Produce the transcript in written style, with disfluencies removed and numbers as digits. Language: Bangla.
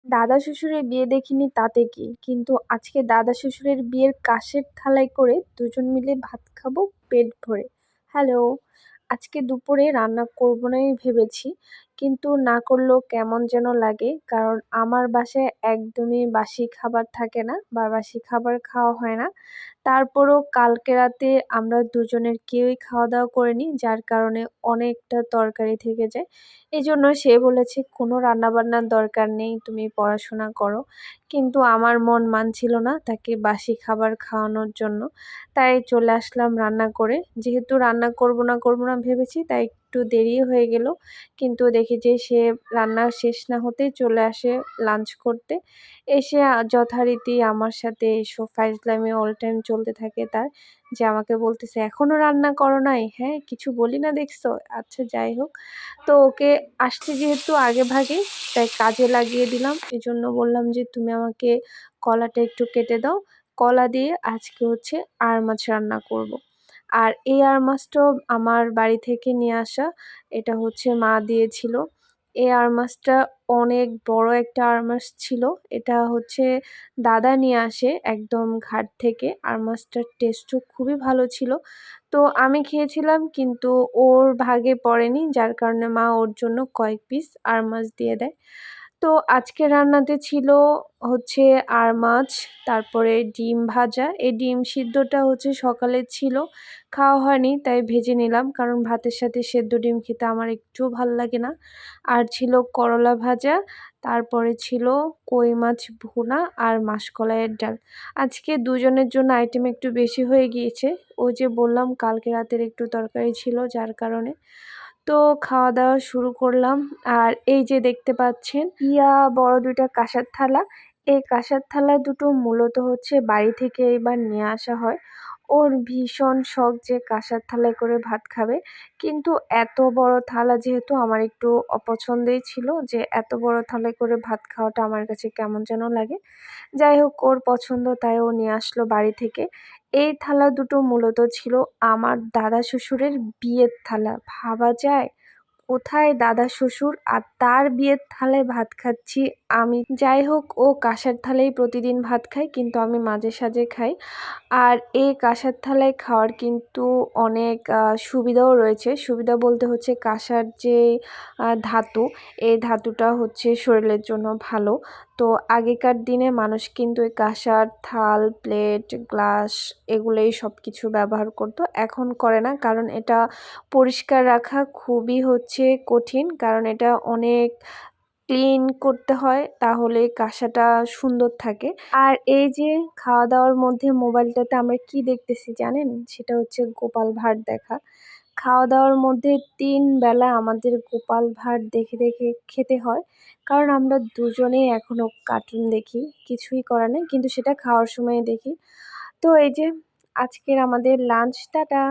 দাদা শ্বশুরের বিয়ে দেখিনি তাতে কি, কিন্তু আজকে দাদা শ্বশুরের বিয়ের কাশের থালায় করে দুজন মিলে ভাত খাবো পেট ভরে। হ্যালো। আজকে দুপুরে রান্না করব নাই ভেবেছি, কিন্তু না করলেও কেমন যেন লাগে, কারণ আমার বাসায় একদমই বাসি খাবার থাকে না বা বাসি খাবার খাওয়া হয় না। তারপরও কালকে রাতে আমরা দুজনের কেউই খাওয়া দাওয়া করিনি, যার কারণে অনেকটা তরকারি থেকে যায়। এজন্য সে বলেছে কোনো রান্নাবান্নার দরকার নেই, তুমি পড়াশোনা করো। কিন্তু আমার মন মানছিল না তাকে বাসি খাবার খাওয়ানোর জন্য। তাই চলে আসলাম রান্না করে। যেহেতু রান্না করব না ভেবেছি, তাই একটু দেরি হয়ে গেল। কিন্তু দেখি যে সে রান্না শেষ না হতেই চলে আসে লাঞ্চ করতে। এসে যথারীতি আমার সাথে এসব ফাইজলামি অল টাইম চলতে থাকে তার। যে আমাকে বলতেছে, "এখনো রান্না করো নাই? হ্যাঁ, কিছু বলি না দেখছো?" আচ্ছা যাই হোক। তো ওকে আসতে যেহেতু আগেভাগে, তাই কাজে লাগিয়ে দিলাম। এজন্য বললাম যে, "তুমি আমাকে কলাটা একটু কেটে দাও।" কলা দিয়ে আজকে হচ্ছে আর মাছ রান্না করব। আর এই আর মাছটাও আমার বাড়ি থেকে নিয়ে আসা। এটা হচ্ছে মা দিয়েছিল। এই আর মাছটা অনেক বড় একটা আর মাছ ছিল। এটা হচ্ছে দাদা নিয়ে আসে একদম ঘাট থেকে। আর মাছটার টেস্টও খুবই ভালো ছিল। তো আমি খেয়েছিলাম, কিন্তু ওর ভাগে পড়েনি, যার কারণে মা ওর জন্য কয়েক পিস আর মাছ দিয়ে দেয়। তো আজকে রান্নাতে ছিল হচ্ছে আর মাছ, তারপরে ডিম ভাজা। এই ডিম সিদ্ধটা হচ্ছে সকালে ছিল, খাওয়া হয়নি তাই ভেজে নিলাম, কারণ ভাতের সাথে সেদ্ধ ডিম খেতে আমার একটুও ভাল লাগে না। আর ছিল করলা ভাজা, তারপরে ছিল কই মাছ ভুনা আর মাসকলাইয়ের ডাল। আজকে দুজনের জন্য আইটেম একটু বেশি হয়ে গিয়েছে। ওই যে বললাম কালকে রাতের একটু তরকারি ছিল, যার কারণে। তো খাওয়া দাওয়া শুরু করলাম। আর এই যে দেখতে পাচ্ছেন বড় ২টা কাঁসার থালা। এই কাঁসার থালা দুটো মূলত হচ্ছে বাড়ি থেকে এবার নিয়ে আসা হয়। ওর ভীষণ শখ যে কাঁসার থালায় করে ভাত খাবে, কিন্তু এত বড় থালা যেহেতু আমার একটু অপছন্দেই ছিল, যে এত বড় থালায় করে ভাত খাওয়াটা আমার কাছে কেমন যেন লাগে। যাই হোক, ওর পছন্দ তাই ও নিয়ে আসলো বাড়ি থেকে। এই থালা দুটো মূলত ছিল আমার দাদা শ্বশুরের বিয়ের থালা। ভাবা যায়? কোথায় দাদা শ্বশুর আর তার বিয়ের থালায় ভাত খাচ্ছি আমি। যাই হোক, ও কাঁসার থালায় প্রতিদিন ভাত খায়, কিন্তু আমি মাঝে সাঝে খাই। আর এই কাঁসার থালায় খাওয়ার কিন্তু অনেক সুবিধাও রয়েছে। সুবিধা বলতে হচ্ছে কাঁসার যে ধাতু, এই ধাতুটা হচ্ছে শরীরের জন্য ভালো। তো আগেকার দিনে মানুষ কিন্তু এই কাঁসার থাল, প্লেট, গ্লাস এগুলোই সব কিছু ব্যবহার করতো। এখন করে না, কারণ এটা পরিষ্কার রাখা খুবই হচ্ছে কঠিন, কারণ এটা অনেক ক্লিন করতে হয়, তাহলে কাঁসাটা সুন্দর থাকে। আর এই যে খাওয়া দাওয়ার মধ্যে মোবাইলটাতে আমরা কি দেখতেছি জানেন? সেটা হচ্ছে গোপাল ভাঁড় দেখা। খাওয়া দাওয়ার মধ্যে ৩ বেলা আমাদের গোপাল ভাঁড় দেখে দেখে খেতে হয়, কারণ আমরা দুজনেই এখনো কার্টুন দেখি। কিছুই করার নেই, কিন্তু সেটা খাওয়ার সময় দেখি। তো এই যে আজকের আমাদের লাঞ্চ। টাটা।